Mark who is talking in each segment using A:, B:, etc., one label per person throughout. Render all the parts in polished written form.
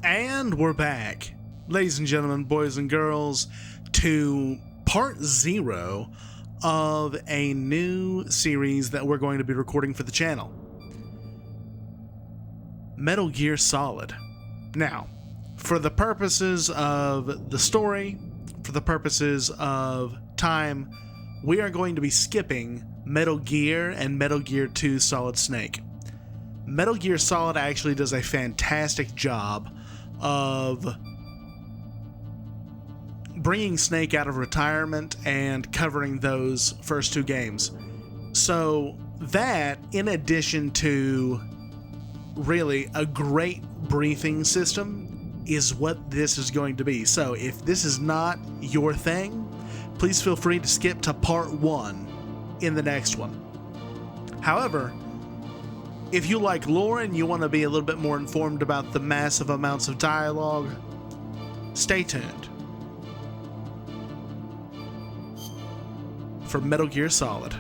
A: And we're back, ladies and gentlemen, boys and girls, to part 0 of a new series that we're going to be recording for the channel. Metal Gear Solid. Now, for the purposes of the story, for the purposes of time, we are going to be skipping Metal Gear and Metal Gear 2 Solid Snake. Metal Gear Solid actually does a fantastic job of bringing Snake out of retirement and covering those first 2 games. So that, in addition to really a great briefing system, is what this is going to be. So if this is not your thing, please feel free to skip to part 1 in the next one. However, if you like lore and you want to be a little bit more informed about the massive amounts of dialogue, stay tuned for Metal Gear Solid.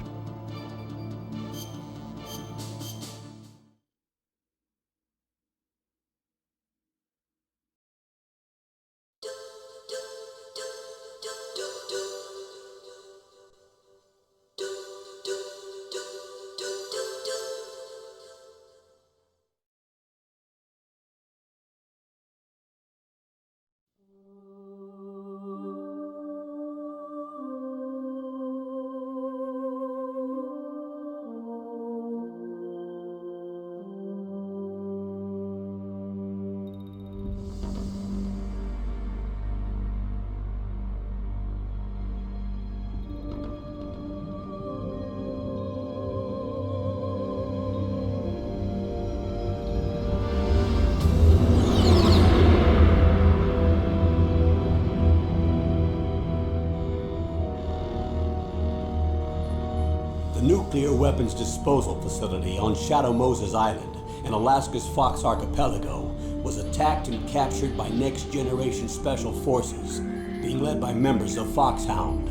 B: Nuclear weapons disposal facility on Shadow Moses Island in Alaska's Fox Archipelago was attacked and captured by Next Generation Special Forces, being led by members of Foxhound.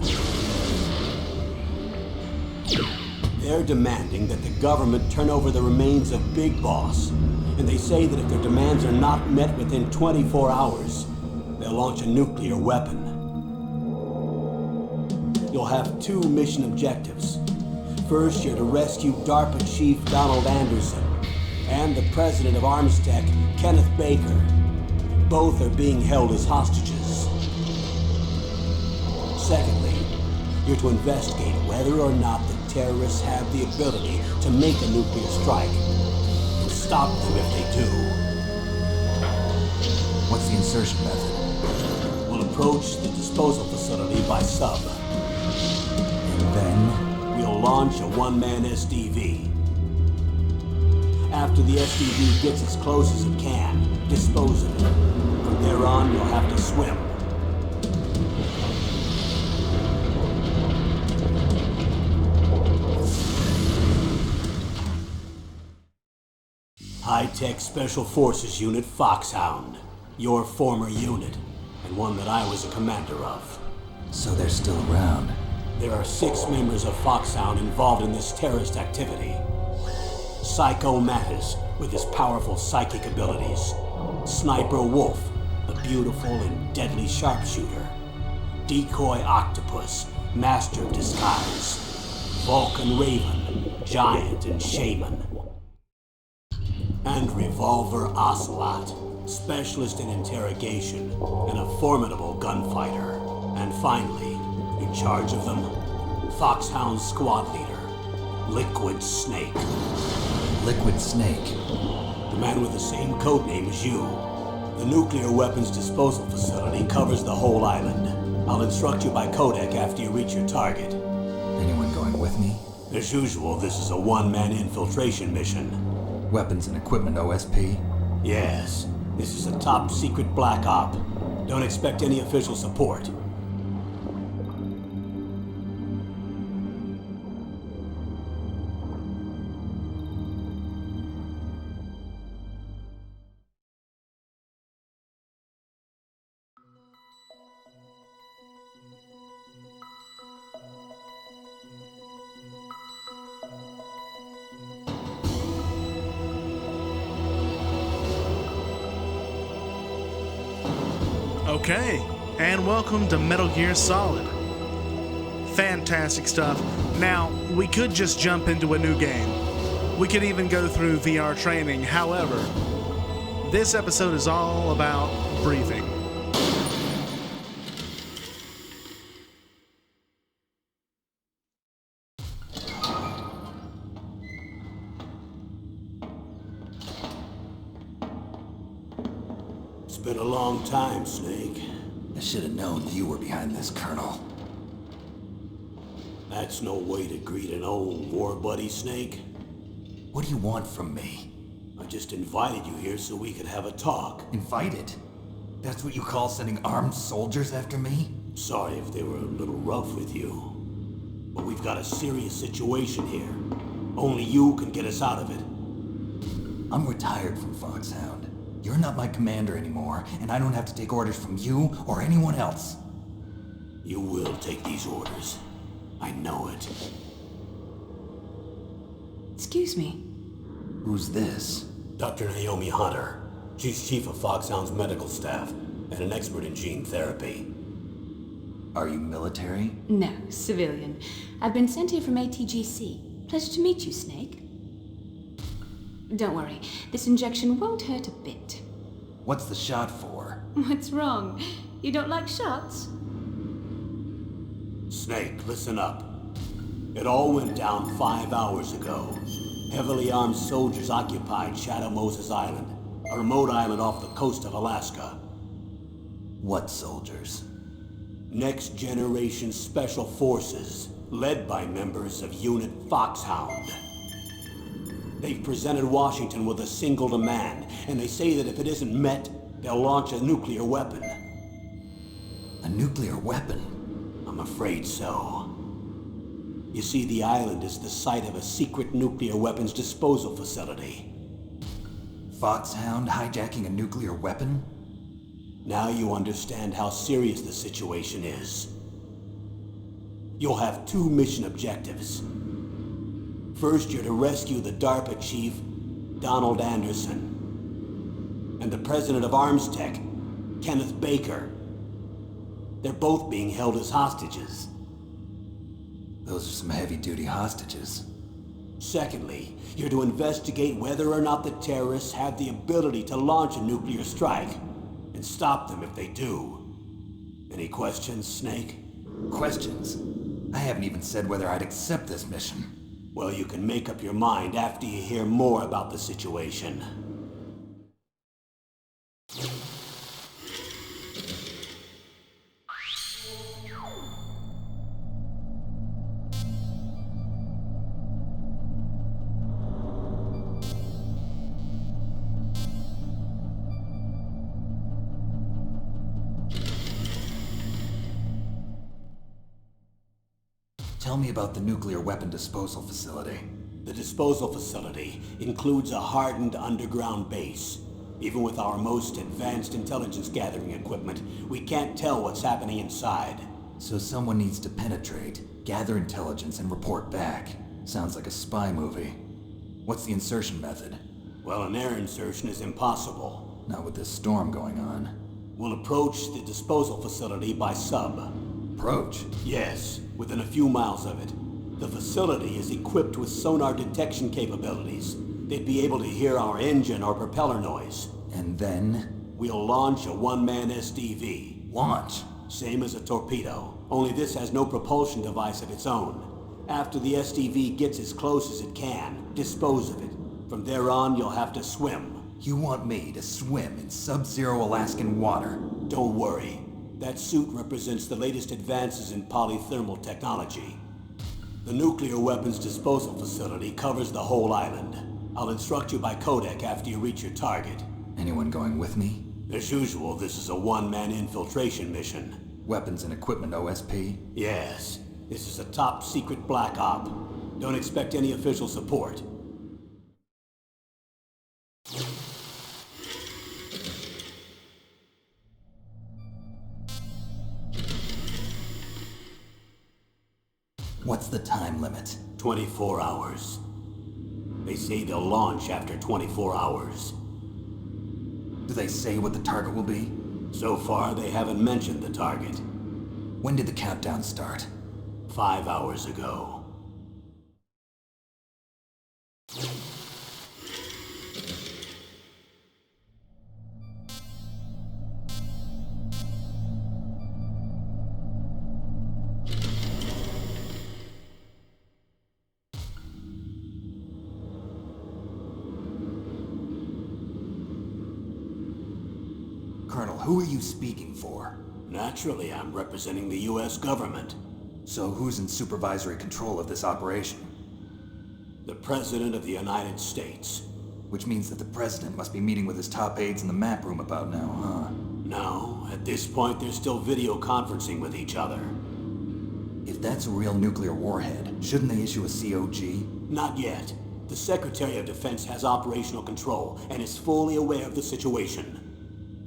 B: They're demanding that the government turn over the remains of Big Boss, and they say that if their demands are not met within 24 hours, they'll launch a nuclear weapon. You'll have 2 mission objectives. First, you're to rescue DARPA Chief Donald Anderson and the President of Armstech, Kenneth Baker. Both are being held as hostages. Secondly, you're to investigate whether or not the terrorists have the ability to make a nuclear strike and stop them if they do.
C: What's the insertion method?
B: We'll approach the disposal facility by sub.
C: And then?
B: We'll launch a 1-man SDV. After the SDV gets as close as it can, dispose of it. From there on, you'll have to swim. High-Tech Special Forces Unit Foxhound. Your former unit, and one that I was a commander of.
C: So they're still around.
B: There are 6 members of Foxhound involved in this terrorist activity. Psycho Mattis, with his powerful psychic abilities. Sniper Wolf, the beautiful and deadly sharpshooter. Decoy Octopus, master of disguise. Vulcan Raven, giant and shaman. And Revolver Ocelot, specialist in interrogation and a formidable gunfighter. And finally, in charge of them, Foxhound squad leader, Liquid Snake.
C: Liquid Snake?
B: The man with the same codename as you. The nuclear weapons disposal facility covers the whole island. I'll instruct you by codec after you reach your target.
C: Anyone going with me?
B: As usual, this is a 1-man infiltration mission.
C: Weapons and equipment OSP?
B: Yes. This is a top-secret black op. Don't expect any official support.
A: Okay, and welcome to Metal Gear Solid. Fantastic stuff. Now, we could just jump into a new game. We could even go through VR training. However, this episode is all about briefing.
B: It's been a long time, Snake.
C: I should have known you were behind this, Colonel.
B: That's no way to greet an old war buddy, Snake.
C: What do you want from me?
B: I just invited you here so we could have a talk.
C: Invited? That's what you call sending armed soldiers after me?
B: Sorry if they were a little rough with you. But we've got a serious situation here. Only you can get us out of it.
C: I'm retired from Foxhound. You're not my commander anymore, and I don't have to take orders from you or anyone else.
B: You will take these orders. I know it.
D: Excuse me.
C: Who's this?
B: Dr. Naomi Hunter. She's chief of Foxhound's medical staff and an expert in gene therapy.
C: Are you military?
D: No, civilian. I've been sent here from ATGC. Pleasure to meet you, Snake. Don't worry, this injection won't hurt a bit.
C: What's the shot for?
D: What's wrong? You don't like shots?
B: Snake, listen up. It all went down 5 hours ago. Heavily armed soldiers occupied Shadow Moses Island, a remote island off the coast of Alaska.
C: What soldiers?
B: Next Generation Special Forces, led by members of Unit Foxhound. They've presented Washington with a single demand, and they say that if it isn't met, they'll launch a nuclear weapon.
C: A nuclear weapon?
B: I'm afraid so. You see, the island is the site of a secret nuclear weapons disposal facility.
C: Foxhound hijacking a nuclear weapon?
B: Now you understand how serious the situation is. You'll have 2 mission objectives. First, you're to rescue the DARPA chief, Donald Anderson, and the president of Arms Tech, Kenneth Baker. They're both being held as hostages.
C: Those are some heavy-duty hostages.
B: Secondly, you're to investigate whether or not the terrorists have the ability to launch a nuclear strike, and stop them if they do. Any questions, Snake?
C: Questions? I haven't even said whether I'd accept this mission.
B: Well, you can make up your mind after you hear more about the situation.
C: Tell me about the nuclear weapon disposal facility.
B: The disposal facility includes a hardened underground base. Even with our most advanced intelligence gathering equipment, we can't tell what's happening inside.
C: So someone needs to penetrate, gather intelligence, and report back. Sounds like a spy movie. What's the insertion method?
B: Well, an air insertion is impossible.
C: Not with this storm going on.
B: We'll approach the disposal facility by sub.
C: Approach?
B: Yes, within a few miles of it. The facility is equipped with sonar detection capabilities. They'd be able to hear our engine or propeller noise.
C: And then?
B: We'll launch a one-man SDV.
C: Launch?
B: Same as a torpedo, only this has no propulsion device of its own. After the SDV gets as close as it can, dispose of it. From there on, you'll have to swim.
C: You want me to swim in sub-zero Alaskan water?
B: Don't worry. That suit represents the latest advances in polythermal technology. The nuclear weapons disposal facility covers the whole island. I'll instruct you by codec after you reach your target.
C: Anyone going with me?
B: As usual, this is a one-man infiltration mission.
C: Weapons and equipment OSP?
B: Yes, this is a top-secret black op. Don't expect any official support.
C: What's the time limit?
B: 24 hours. They say they'll launch after 24 hours.
C: Do they say what the target will be?
B: So far, they haven't mentioned the target.
C: When did the countdown start?
B: 5 hours ago.
C: Colonel, who are you speaking for?
B: Naturally, I'm representing the U.S. government.
C: So who's in supervisory control of this operation?
B: The President of the United States.
C: Which means that the President must be meeting with his top aides in the map room about now, huh?
B: No, at this point they're still video conferencing with each other.
C: If that's a real nuclear warhead, shouldn't they issue a COG?
B: Not yet. The Secretary of Defense has operational control and is fully aware of the situation.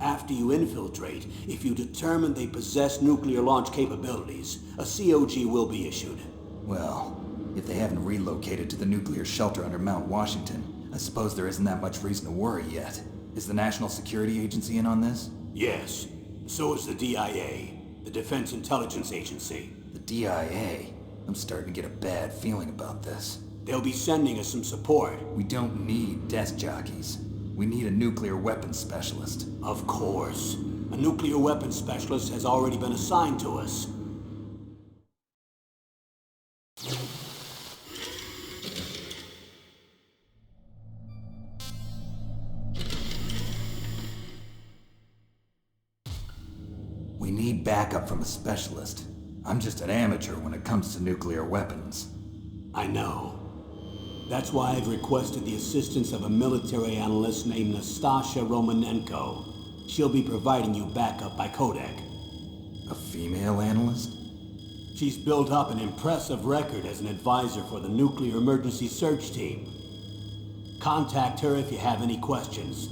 B: After you infiltrate, if you determine they possess nuclear launch capabilities, a COG will be issued.
C: Well, if they haven't relocated to the nuclear shelter under Mount Washington, I suppose there isn't that much reason to worry yet. Is the National Security Agency in on this?
B: Yes. So is the DIA, the Defense Intelligence Agency.
C: The DIA? I'm starting to get a bad feeling about this.
B: They'll be sending us some support.
C: We don't need desk jockeys. We need a nuclear weapons specialist.
B: Of course. A nuclear weapons specialist has already been assigned to us.
C: We need backup from a specialist. I'm just an amateur when it comes to nuclear weapons.
B: I know. That's why I've requested the assistance of a military analyst named Nastasha Romanenko. She'll be providing you backup by Kodak.
C: A female analyst?
B: She's built up an impressive record as an advisor for the Nuclear Emergency Search Team. Contact her if you have any questions.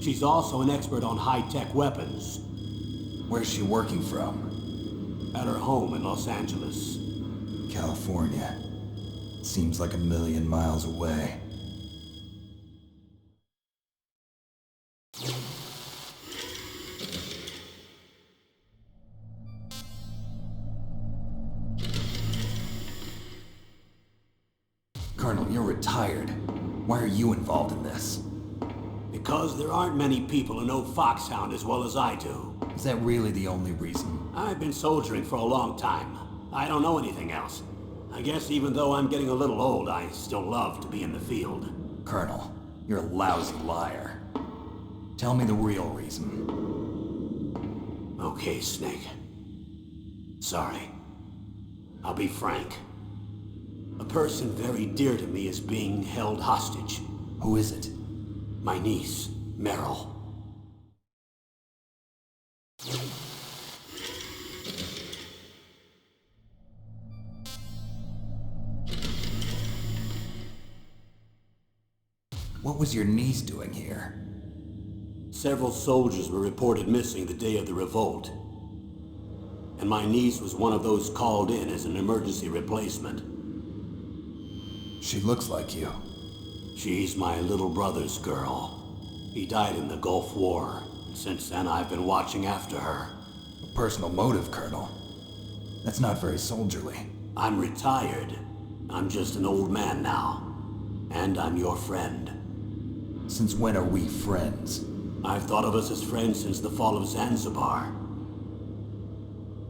B: She's also an expert on high-tech weapons.
C: Where's she working from?
B: At her home in Los Angeles.
C: California. Seems like 1,000,000 miles away. Colonel, you're retired. Why are you involved in this?
B: Because there aren't many people who know Foxhound as well as I do.
C: Is that really the only reason?
B: I've been soldiering for a long time. I don't know anything else. I guess even though I'm getting a little old, I still love to be in the field.
C: Colonel, you're a lousy liar. Tell me the real reason.
B: Okay, Snake. Sorry. I'll be frank. A person very dear to me is being held hostage.
C: Who is it?
B: My niece, Meryl.
C: What was your niece doing here?
B: Several soldiers were reported missing the day of the revolt. And my niece was one of those called in as an emergency replacement.
C: She looks like you.
B: She's my little brother's girl. He died in the Gulf War, and since then I've been watching after her.
C: A personal motive, Colonel. That's not very soldierly.
B: I'm retired. I'm just an old man now. And I'm your friend.
C: Since when are we friends?
B: I've thought of us as friends since the fall of Zanzibar.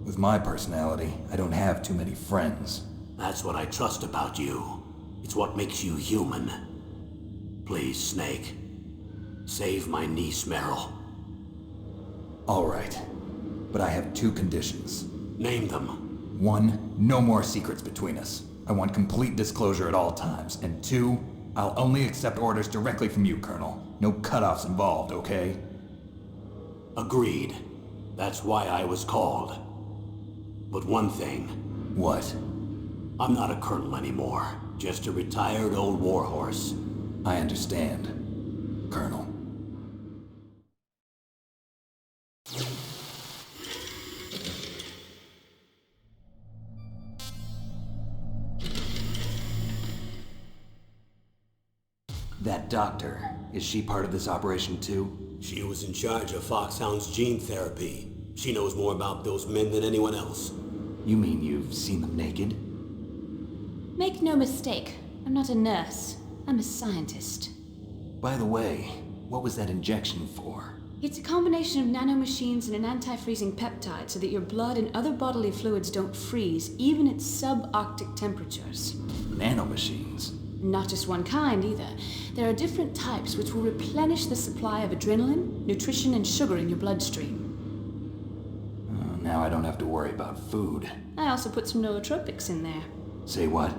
C: With my personality, I don't have too many friends.
B: That's what I trust about you. It's what makes you human. Please, Snake. Save my niece, Meryl.
C: All right. But I have 2 conditions.
B: Name them.
C: 1, no more secrets between us. I want complete disclosure at all times. And 2, I'll only accept orders directly from you, Colonel. No cutoffs involved, okay?
B: Agreed. That's why I was called. But one thing.
C: What?
B: I'm not a colonel anymore. Just a retired old warhorse.
C: I understand, Colonel. That doctor, is she part of this operation too?
B: She was in charge of Foxhound's gene therapy. She knows more about those men than anyone else.
C: You mean you've seen them naked?
D: Make no mistake, I'm not a nurse. I'm a scientist.
C: By the way, what was that injection for?
D: It's a combination of nanomachines and an anti-freezing peptide so that your blood and other bodily fluids don't freeze, even at subarctic temperatures.
C: Nanomachines?
D: Not just one kind, either. There are different types which will replenish the supply of adrenaline, nutrition, and sugar in your bloodstream.
C: Now I don't have to worry about food.
D: I also put some nootropics in there.
C: Say what?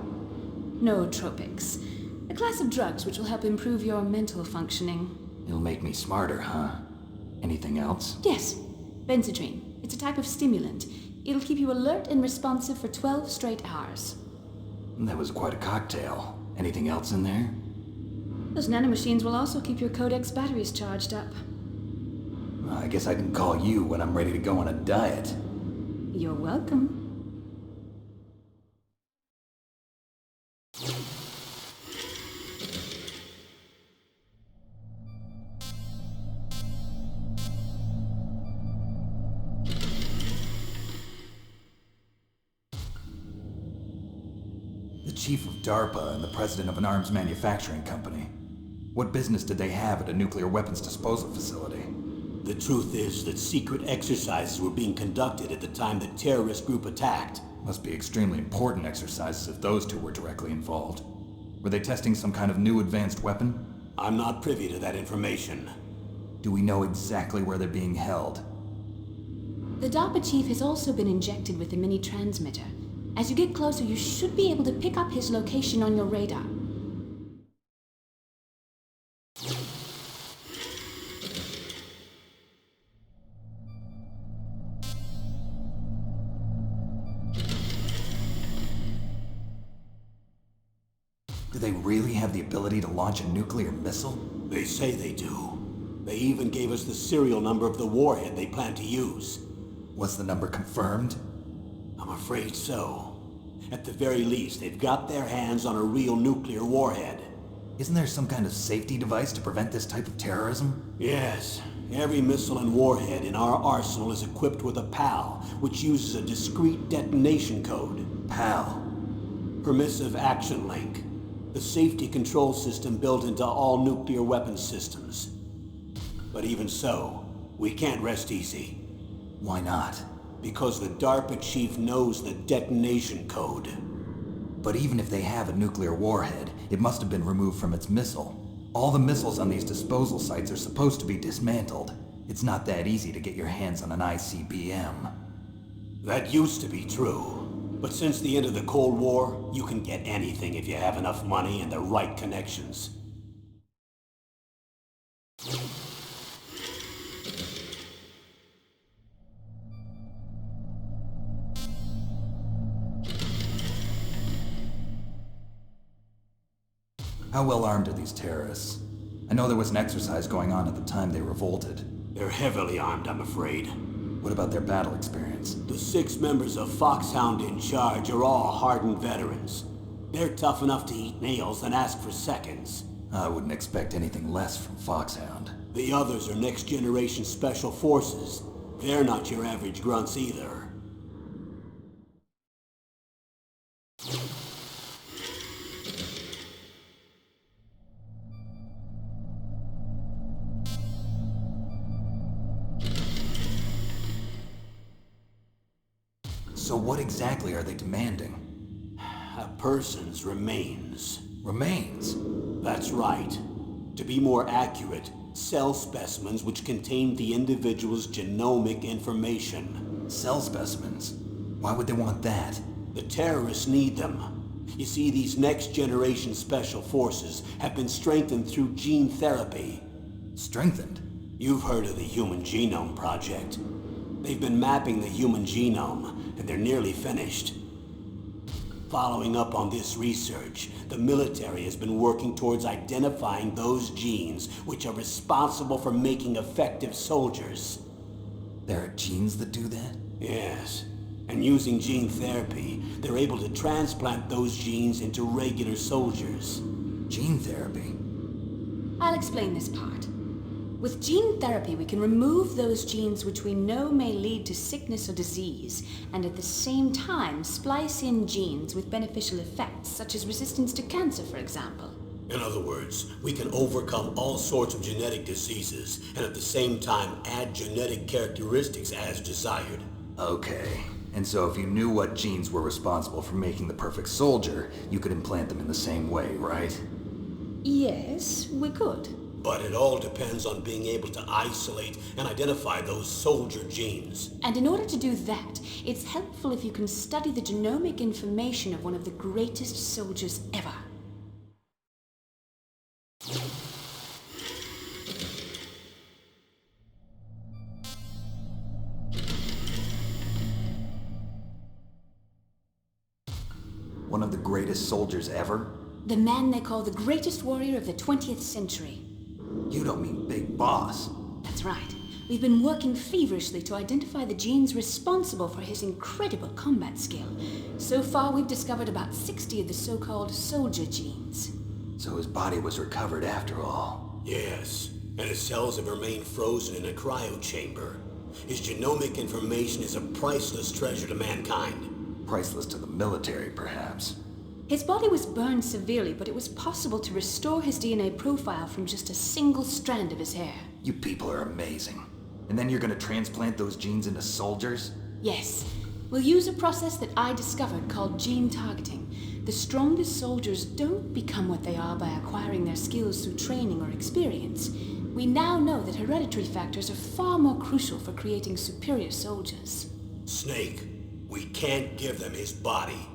D: Nootropics. A class of drugs which will help improve your mental functioning.
C: It'll make me smarter, huh? Anything else?
D: Yes. Benzodrine. It's a type of stimulant. It'll keep you alert and responsive for 12 straight hours.
C: That was quite a cocktail. Anything else in there?
D: Those nanomachines will also keep your Codex batteries charged up.
C: Well, I guess I can call you when I'm ready to go on a diet.
D: You're welcome.
C: The chief of DARPA and the president of an arms manufacturing company. What business did they have at a nuclear weapons disposal facility?
B: The truth is that secret exercises were being conducted at the time the terrorist group attacked.
C: Must be extremely important exercises if those two were directly involved. Were they testing some kind of new advanced weapon?
B: I'm not privy to that information.
C: Do we know exactly where they're being held?
D: The DARPA chief has also been injected with a mini transmitter. As you get closer, you should be able to pick up his location on your radar.
C: Do they really have the ability to launch a nuclear missile?
B: They say they do. They even gave us the serial number of the warhead they plan to use.
C: Was the number confirmed?
B: I'm afraid so. At the very least, they've got their hands on a real nuclear warhead.
C: Isn't there some kind of safety device to prevent this type of terrorism?
B: Yes. Every missile and warhead in our arsenal is equipped with a PAL, which uses a discrete detonation code.
C: PAL.
B: Permissive Action Link. The safety control system built into all nuclear weapons systems. But even so, we can't rest easy.
C: Why not?
B: Because the DARPA chief knows the detonation code.
C: But even if they have a nuclear warhead, it must have been removed from its missile. All the missiles on these disposal sites are supposed to be dismantled. It's not that easy to get your hands on an ICBM.
B: That used to be true. But since the end of the Cold War, you can get anything if you have enough money and the right connections.
C: How well armed are these terrorists? I know there was an exercise going on at the time they revolted.
B: They're heavily armed, I'm afraid.
C: What about their battle experience?
B: The 6 members of Foxhound in charge are all hardened veterans. They're tough enough to eat nails and ask for seconds.
C: I wouldn't expect anything less from Foxhound.
B: The others are next-generation special forces. They're not your average grunts either.
C: So what exactly are they demanding?
B: A person's remains.
C: Remains?
B: That's right. To be more accurate, cell specimens which contain the individual's genomic information.
C: Cell specimens? Why would they want that?
B: The terrorists need them. You see, these next-generation special forces have been strengthened through gene therapy.
C: Strengthened?
B: You've heard of the Human Genome Project. They've been mapping the human genome, and they're nearly finished. Following up on this research, the military has been working towards identifying those genes which are responsible for making effective soldiers.
C: There are genes that do that?
B: Yes. And using gene therapy, they're able to transplant those genes into regular soldiers.
C: Gene therapy?
D: I'll explain this part. With gene therapy, we can remove those genes which we know may lead to sickness or disease, and at the same time splice in genes with beneficial effects, such as resistance to cancer, for example.
B: In other words, we can overcome all sorts of genetic diseases, and at the same time add genetic characteristics as desired.
C: Okay. And so if you knew what genes were responsible for making the perfect soldier, you could implant them in the same way, right?
D: Yes, we could.
B: But it all depends on being able to isolate and identify those soldier genes.
D: And in order to do that, it's helpful if you can study the genomic information of one of the greatest soldiers ever.
C: One of the greatest soldiers ever?
D: The man they call the greatest warrior of the 20th century.
C: You don't mean Big Boss.
D: That's right. We've been working feverishly to identify the genes responsible for his incredible combat skill. So far, we've discovered about 60 of the so-called soldier genes.
C: So his body was recovered after all.
B: Yes, and his cells have remained frozen in a cryo chamber. His genomic information is a priceless treasure to mankind.
C: Priceless to the military, perhaps.
D: His body was burned severely, but it was possible to restore his DNA profile from just a single strand of his hair.
C: You people are amazing. And then you're gonna transplant those genes into soldiers?
D: Yes. We'll use a process that I discovered called gene targeting. The strongest soldiers don't become what they are by acquiring their skills through training or experience. We now know that hereditary factors are far more crucial for creating superior soldiers.
B: Snake, we can't give them his body.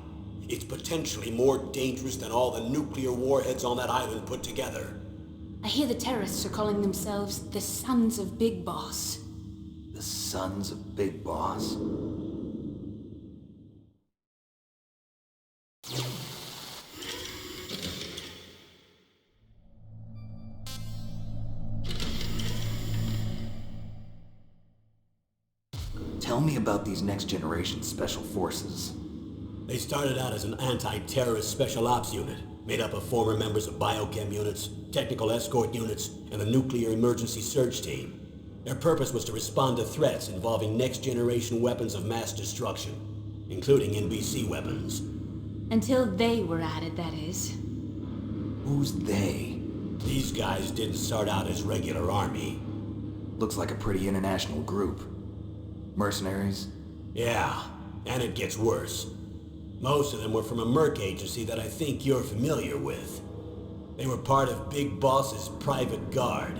B: It's potentially more dangerous than all the nuclear warheads on that island put together.
D: I hear the terrorists are calling themselves the Sons of Big Boss.
C: The Sons of Big Boss? Tell me about these next-generation special forces.
B: They started out as an anti-terrorist special ops unit, made up of former members of biochem units, technical escort units, and the nuclear emergency surge team. Their purpose was to respond to threats involving next-generation weapons of mass destruction, including NBC weapons.
D: Until they were added, that is.
C: Who's they?
B: These guys didn't start out as regular army.
C: Looks like a pretty international group. Mercenaries?
B: Yeah, and it gets worse. Most of them were from a merc agency that I think you're familiar with. They were part of Big Boss's private guard.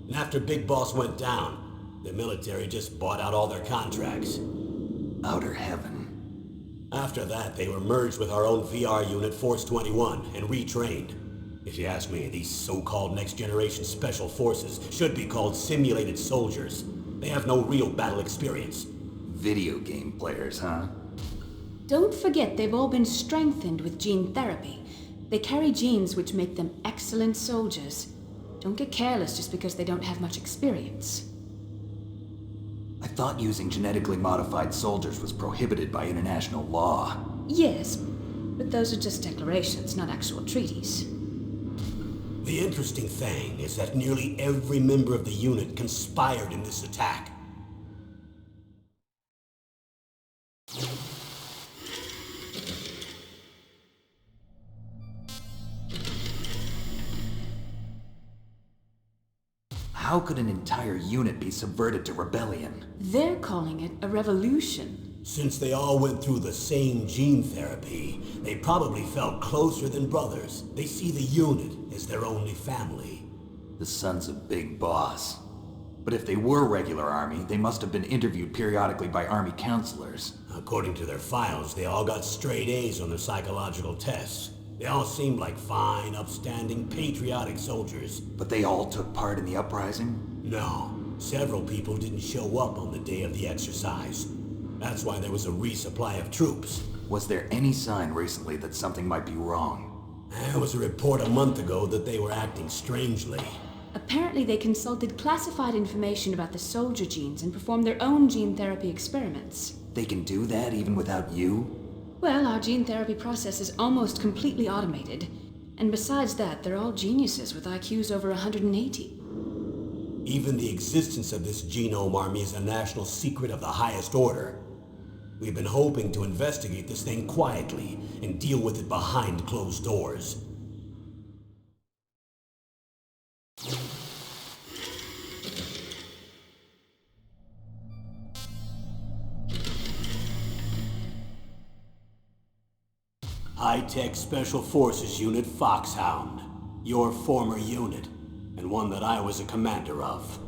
B: And after Big Boss went down, the military just bought out all their contracts.
C: Outer heaven.
B: After that, they were merged with our own VR unit, Force 21, and retrained. If you ask me, these so-called next-generation special forces should be called simulated soldiers. They have no real battle experience.
C: Video game players, huh?
D: Don't forget they've all been strengthened with gene therapy. They carry genes which make them excellent soldiers. Don't get careless just because they don't have much experience.
C: I thought using genetically modified soldiers was prohibited by international law.
D: Yes, but those are just declarations, not actual treaties.
B: The interesting thing is that nearly every member of the unit conspired in this attack.
C: How could an entire unit be subverted to rebellion?
D: They're calling it a revolution.
B: Since they all went through the same gene therapy, they probably felt closer than brothers. They see the unit as their only family.
C: The Sons of Big Boss. But if they were regular army, they must have been interviewed periodically by army counselors.
B: According to their files, they all got straight A's on their psychological tests. They all seemed like fine, upstanding, patriotic soldiers.
C: But they all took part in the uprising?
B: No, several people didn't show up on the day of the exercise. That's why there was a resupply of troops.
C: Was there any sign recently that something might be wrong?
B: There was a report a month ago that they were acting strangely.
D: Apparently they consulted classified information about the soldier genes and performed their own gene therapy experiments.
C: They can do that even without you?
D: Well, our gene therapy process is almost completely automated. And besides that, they're all geniuses with IQs over 180.
B: Even the existence of this genome army is a national secret of the highest order. We've been hoping to investigate this thing quietly and deal with it behind closed doors. High-Tech Special Forces Unit Foxhound. Your former unit, and one that I was a commander of.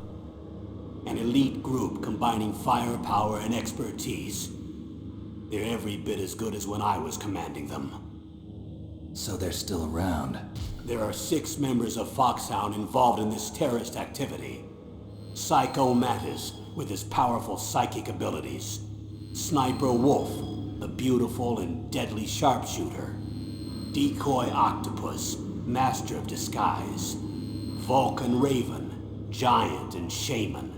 B: An elite group combining firepower and expertise. They're every bit as good as when I was commanding them.
C: So they're still around.
B: There are 6 members of Foxhound involved in this terrorist activity. Psycho Mattis, with his powerful psychic abilities. Sniper Wolf, the beautiful and deadly sharpshooter. Decoy Octopus, master of disguise. Vulcan Raven, giant and shaman.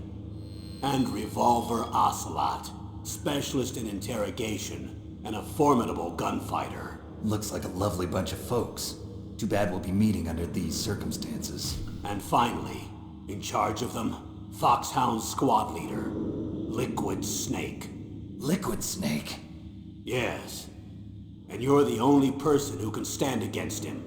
B: And Revolver Ocelot, specialist in interrogation and a formidable gunfighter.
C: Looks like a lovely bunch of folks. Too bad we'll be meeting under these circumstances.
B: And finally, in charge of them, Foxhound's squad leader, Liquid Snake.
C: Liquid Snake?
B: Yes. And you're the only person who can stand against him.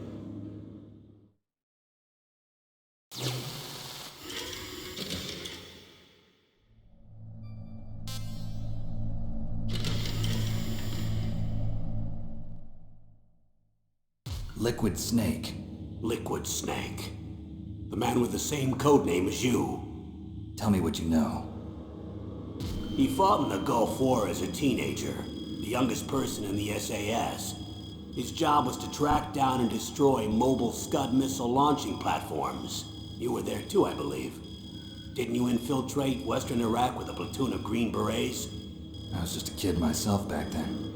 C: Liquid Snake.
B: Liquid Snake. The man with the same codename as you.
C: Tell me what you know.
B: He fought in the Gulf War as a teenager, the youngest person in the SAS. His job was to track down and destroy mobile Scud missile launching platforms. You were there too, I believe. Didn't you infiltrate Western Iraq with a platoon of Green Berets?
C: I was just a kid myself back then.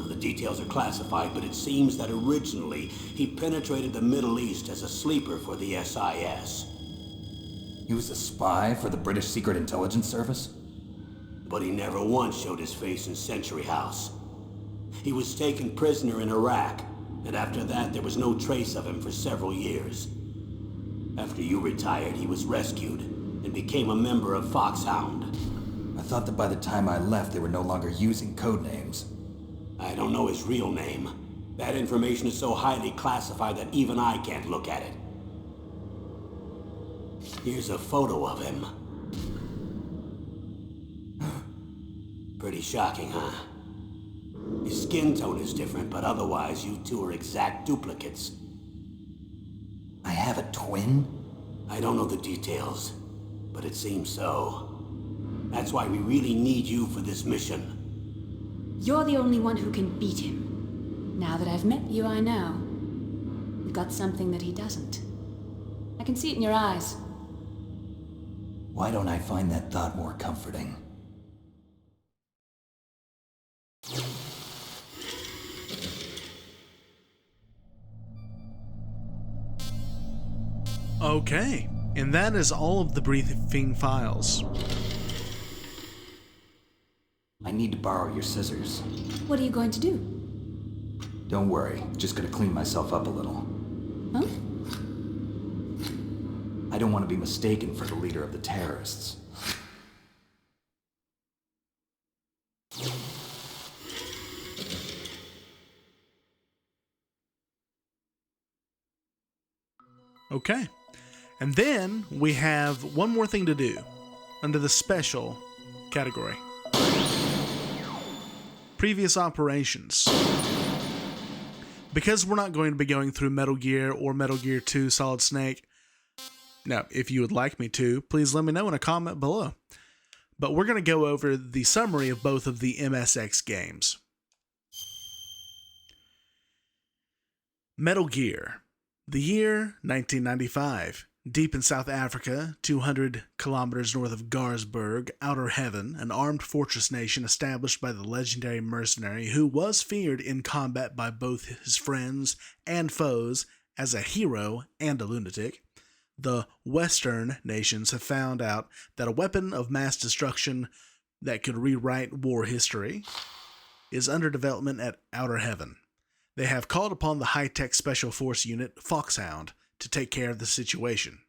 B: The details are classified, but it seems that originally he penetrated the Middle East as a sleeper for the SIS.
C: He was a spy for the British Secret Intelligence Service?
B: But he never once showed his face in Century House. He was taken prisoner in Iraq, and after that there was no trace of him for several years. After you retired, he was rescued and became a member of Foxhound.
C: I thought that by the time I left, they were no longer using codenames.
B: I don't know his real name. That information is so highly classified that even I can't look at it. Here's a photo of him. Pretty shocking, huh? His skin tone is different, but otherwise you two are exact duplicates.
C: I have a twin?
B: I don't know the details, but it seems so. That's why we really need you for this mission.
D: You're the only one who can beat him. Now that I've met you, I know. You've got something that he doesn't. I can see it in your eyes.
C: Why don't I find that thought more comforting?
A: Okay, and that is all of the briefing files.
C: I need to borrow your scissors.
D: What are you going to do?
C: Don't worry, just gonna clean myself up a little.
D: Huh?
C: I don't want to be mistaken for the leader of the terrorists.
A: Okay, and then we have one more thing to do under the special category. Previous operations. Because we're not going to be going through Metal Gear or Metal Gear 2 Solid Snake. Now, if you would like me to, please let me know in a comment below. But we're going to go over the summary of both of the MSX games. Metal Gear. The year 1995. Deep in South Africa, 200 kilometers north of Garsberg, Outer Heaven, an armed fortress nation established by the legendary mercenary who was feared in combat by both his friends and foes as a hero and a lunatic. The Western nations have found out that a weapon of mass destruction that could rewrite war history is under development at Outer Heaven. They have called upon the high-tech special force unit Foxhound to take care of the situation.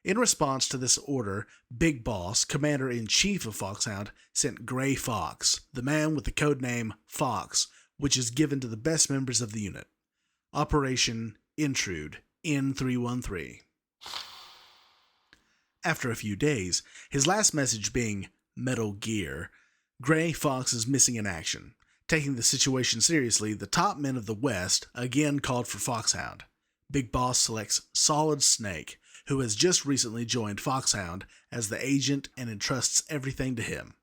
A: In response to this order, Big Boss, Commander-in-Chief of Foxhound, sent Gray Fox, the man with the codename Fox, which is given to the best members of the unit. Operation Intrude N313. After a few days, his last message being Metal Gear, Gray Fox is missing in action. Taking the situation seriously, the top men of the West again called for Foxhound. Big Boss selects Solid Snake, who has just recently joined Foxhound as the agent and entrusts everything to him.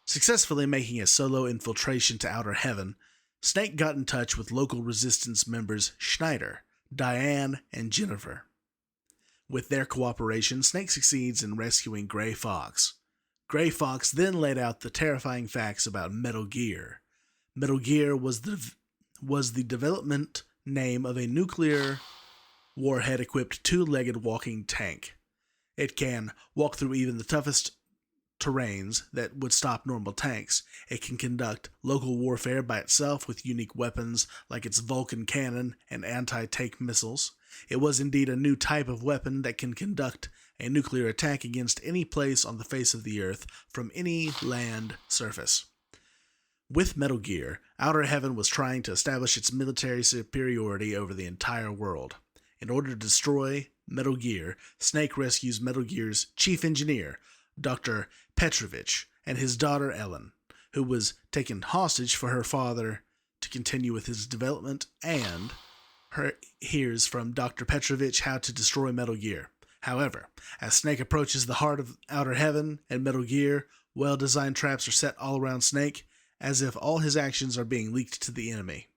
A: Successfully making a solo infiltration to Outer Heaven, Snake got in touch with local resistance members Schneider, Diane, and Jennifer. With their cooperation, Snake succeeds in rescuing Gray Fox. Gray Fox then laid out the terrifying facts about Metal Gear. Metal Gear was the development name of a nuclear warhead-equipped two-legged walking tank. It can walk through even the toughest terrains that would stop normal tanks. It can conduct local warfare by itself with unique weapons like its Vulcan cannon and anti-tank missiles. It was indeed a new type of weapon that can conduct a nuclear attack against any place on the face of the Earth from any land surface. With Metal Gear, Outer Heaven was trying to establish its military superiority over the entire world. In order to destroy Metal Gear, Snake rescues Metal Gear's chief engineer, Dr. Petrovich, and his daughter Ellen, who was taken hostage for her father to continue with his development, and hears from Dr. Petrovich how to destroy Metal Gear. However, as Snake approaches the heart of Outer Heaven and Metal Gear, well-designed traps are set all around Snake, as if all his actions are being leaked to the enemy.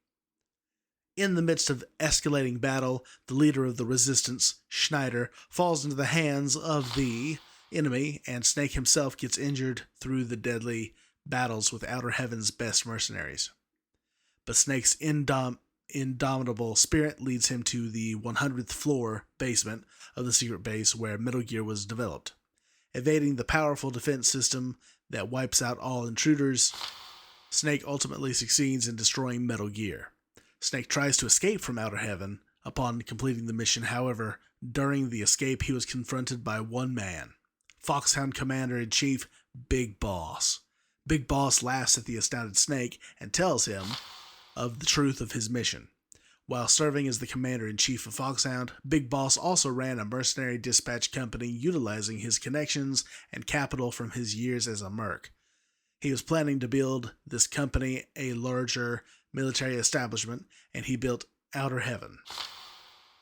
A: In the midst of escalating battle, the leader of the resistance, Schneider, falls into the hands of the enemy, and Snake himself gets injured through the deadly battles with Outer Heaven's best mercenaries. But Snake's indomitable spirit leads him to the 100th floor basement of the secret base where Metal Gear was developed. Evading the powerful defense system that wipes out all intruders, Snake ultimately succeeds in destroying Metal Gear. Snake tries to escape from Outer Heaven upon completing the mission. However, during the escape, he was confronted by one man, Foxhound Commander-in-Chief Big Boss. Big Boss laughs at the astounded Snake and tells him of the truth of his mission. While serving as the Commander-in-Chief of Foxhound, Big Boss also ran a mercenary dispatch company utilizing his connections and capital from his years as a merc. He was planning to build this company a larger military establishment, and he built Outer Heaven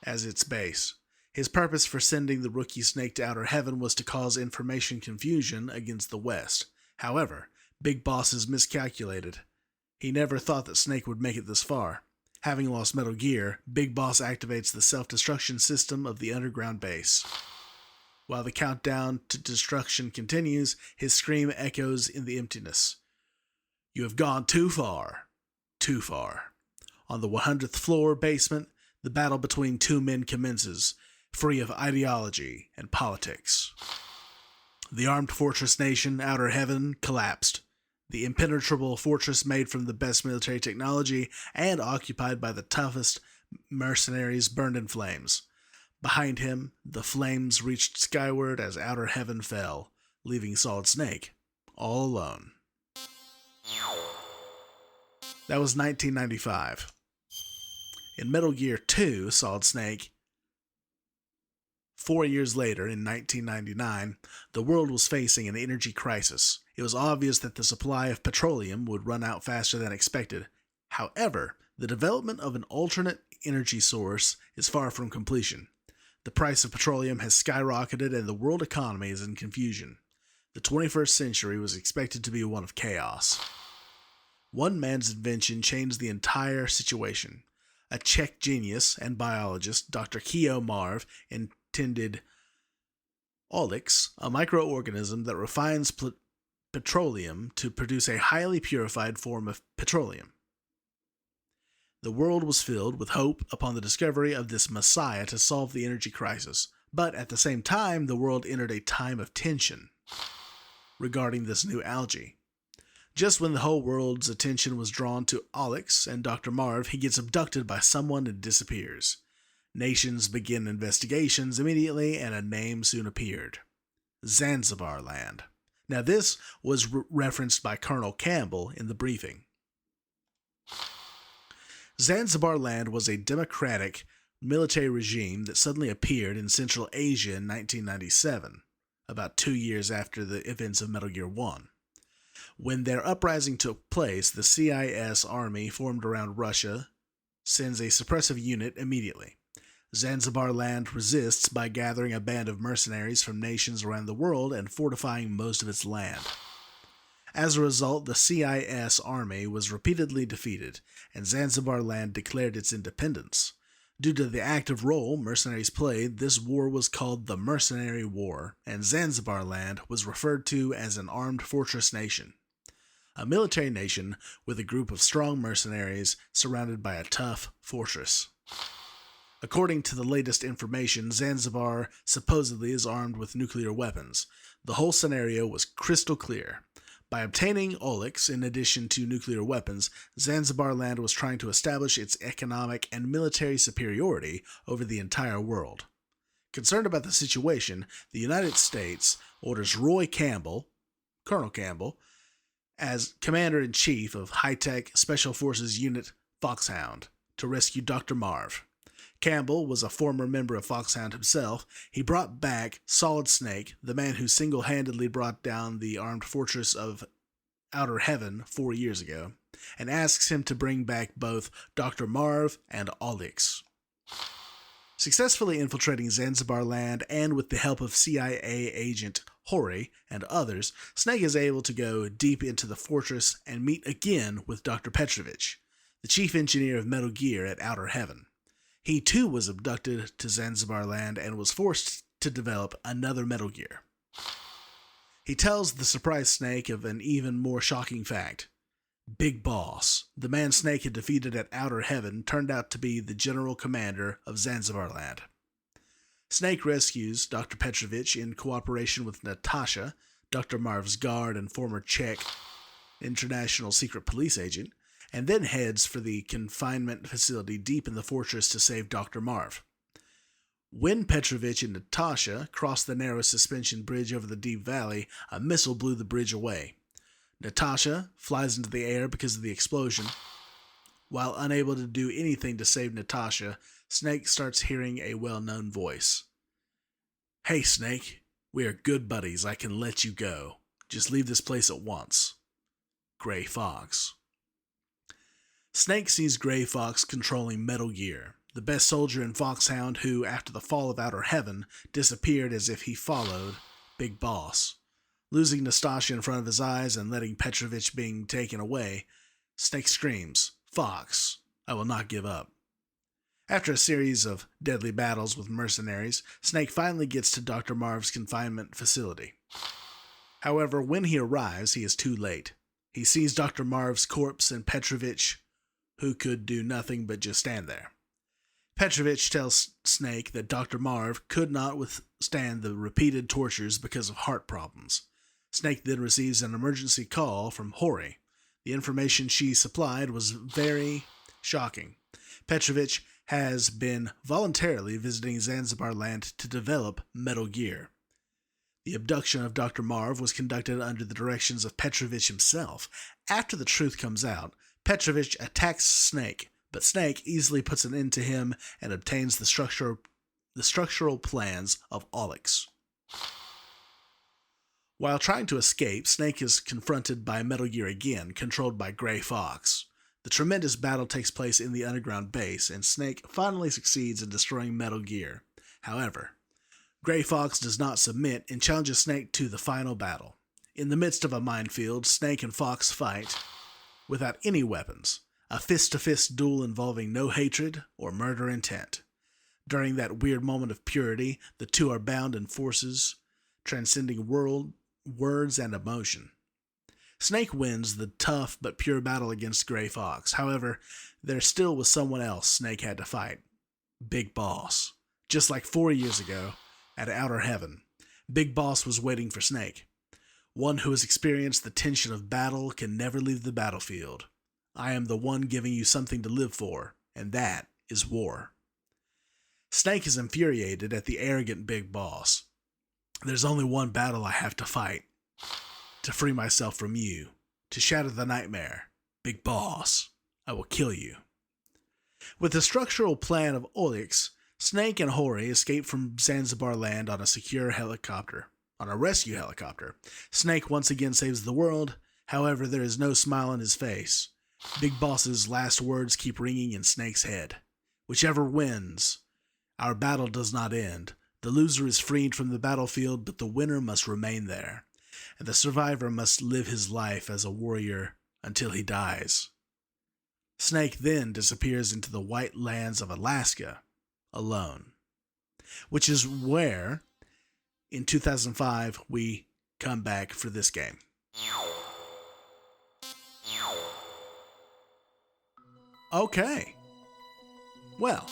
A: as its base. His purpose for sending the rookie Snake to Outer Heaven was to cause information confusion against the West. However, Big Boss is miscalculated. He never thought that Snake would make it this far. Having lost Metal Gear, Big Boss activates the self-destruction system of the underground base. While the countdown to destruction continues, his scream echoes in the emptiness. You have gone too far. Too far. On the 100th floor basement, the battle between two men commences, free of ideology and politics. The armed fortress nation, Outer Heaven, collapsed. The impenetrable fortress made from the best military technology and occupied by the toughest mercenaries burned in flames. Behind him, the flames reached skyward as Outer Heaven fell, leaving Solid Snake all alone. That was 1995. In Metal Gear 2, Solid Snake, 4 years later, in 1999, the world was facing an energy crisis. It was obvious that the supply of petroleum would run out faster than expected. However, the development of an alternate energy source is far from completion. The price of petroleum has skyrocketed and the world economy is in confusion. The 21st century was expected to be one of chaos. One man's invention changed the entire situation. A Czech genius and biologist, Dr. Keo Marv, intended Olyx, a microorganism that refines petroleum to produce a highly purified form of petroleum. The world was filled with hope upon the discovery of this messiah to solve the energy crisis, but at the same time, the world entered a time of tension regarding this new algae. Just when the whole world's attention was drawn to Olyx and Dr. Marv, he gets abducted by someone and disappears. Nations began investigations immediately, and a name soon appeared: Zanzibar Land. Now, this was referenced by Colonel Campbell in the briefing. Zanzibar Land was a democratic military regime that suddenly appeared in Central Asia in 1997, about 2 years after the events of Metal Gear 1. When their uprising took place, the CIS army formed around Russia sends a suppressive unit immediately. Zanzibar Land resists by gathering a band of mercenaries from nations around the world and fortifying most of its land. As a result, the CIS army was repeatedly defeated, and Zanzibar Land declared its independence. Due to the active role mercenaries played, this war was called the Mercenary War, and Zanzibar Land was referred to as an armed fortress nation, a military nation with a group of strong mercenaries surrounded by a tough fortress. According to the latest information, Zanzibar supposedly is armed with nuclear weapons. The whole scenario was crystal clear. By obtaining Olyx in addition to nuclear weapons, Zanzibar Land was trying to establish its economic and military superiority over the entire world. Concerned about the situation, the United States orders Roy Campbell, Colonel Campbell, as Commander-in-Chief of High-Tech Special Forces Unit Foxhound to rescue Dr. Marv. Campbell was a former member of Foxhound himself. He brought back Solid Snake, the man who single-handedly brought down the armed fortress of Outer Heaven 4 years ago, and asks him to bring back both Dr. Marv and Olyx. Successfully infiltrating Zanzibar Land and with the help of CIA agent Hori and others, Snake is able to go deep into the fortress and meet again with Dr. Petrovich, the chief engineer of Metal Gear at Outer Heaven. He too was abducted to Zanzibar Land and was forced to develop another Metal Gear. He tells the surprised Snake of an even more shocking fact. Big Boss, the man Snake had defeated at Outer Heaven, turned out to be the general commander of Zanzibar Land. Snake rescues Dr. Petrovich in cooperation with Natasha, Dr. Marv's guard and former Czech international secret police agent, and then heads for the confinement facility deep in the fortress to save Dr. Marv. When Petrovich and Natasha crossed the narrow suspension bridge over the deep valley, a missile blew the bridge away. Natasha flies into the air because of the explosion. While unable to do anything to save Natasha, Snake starts hearing a well-known voice. "Hey, Snake, we are good buddies. I can let you go. Just leave this place at once." Gray Fox. Snake sees Gray Fox controlling Metal Gear, the best soldier in Foxhound who, after the fall of Outer Heaven, disappeared as if he followed Big Boss. Losing Natasha in front of his eyes and letting Petrovich being taken away, Snake screams, "Fox, I will not give up." After a series of deadly battles with mercenaries, Snake finally gets to Dr. Marv's confinement facility. However, when he arrives, he is too late. He sees Dr. Marv's corpse and Petrovich, who could do nothing but just stand there. Petrovich tells Snake that Dr. Marv could not withstand the repeated tortures because of heart problems. Snake then receives an emergency call from Hori. The information she supplied was very shocking. Petrovich has been voluntarily visiting Zanzibar Land to develop Metal Gear. The abduction of Dr. Marv was conducted under the directions of Petrovich himself. After the truth comes out, Petrovich attacks Snake, but Snake easily puts an end to him and obtains the structural plans of Olyx. While trying to escape, Snake is confronted by Metal Gear again, controlled by Gray Fox. The tremendous battle takes place in the underground base, and Snake finally succeeds in destroying Metal Gear. However, Gray Fox does not submit and challenges Snake to the final battle. In the midst of a minefield, Snake and Fox fight without any weapons, a fist-to-fist duel involving no hatred or murder intent. During that weird moment of purity, the two are bound in forces transcending words and emotion. Snake wins the tough but pure battle against Gray Fox. However, there still was someone else Snake had to fight. Big Boss. Just like 4 years ago, at Outer Heaven, Big Boss was waiting for Snake. One who has experienced the tension of battle can never leave the battlefield. I am the one giving you something to live for, and that is war. Snake is infuriated at the arrogant big boss. There's only one battle I have to fight. To free myself from you. To shatter the nightmare. Big boss, I will kill you. With the structural plan of Oryx, Snake and Hori escape from Zanzibar land on a secure helicopter. On a rescue helicopter. Snake once again saves the world. However, there is no smile on his face. Big Boss's last words keep ringing in Snake's head. Whichever wins, our battle does not end. The loser is freed from the battlefield, but the winner must remain there. And the survivor must live his life as a warrior until he dies. Snake then disappears into the white lands of Alaska, alone. Which is where, in 2005, we come back for this game. Okay. Well,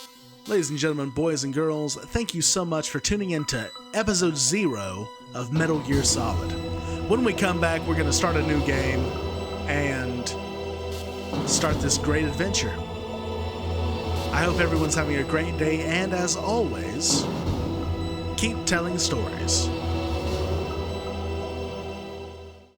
A: ladies and gentlemen, boys and girls, thank you so much for tuning in to episode 0 of Metal Gear Solid. When we come back, we're going to start a new game and start this great adventure. I hope everyone's having a great day, and as always, keep telling stories.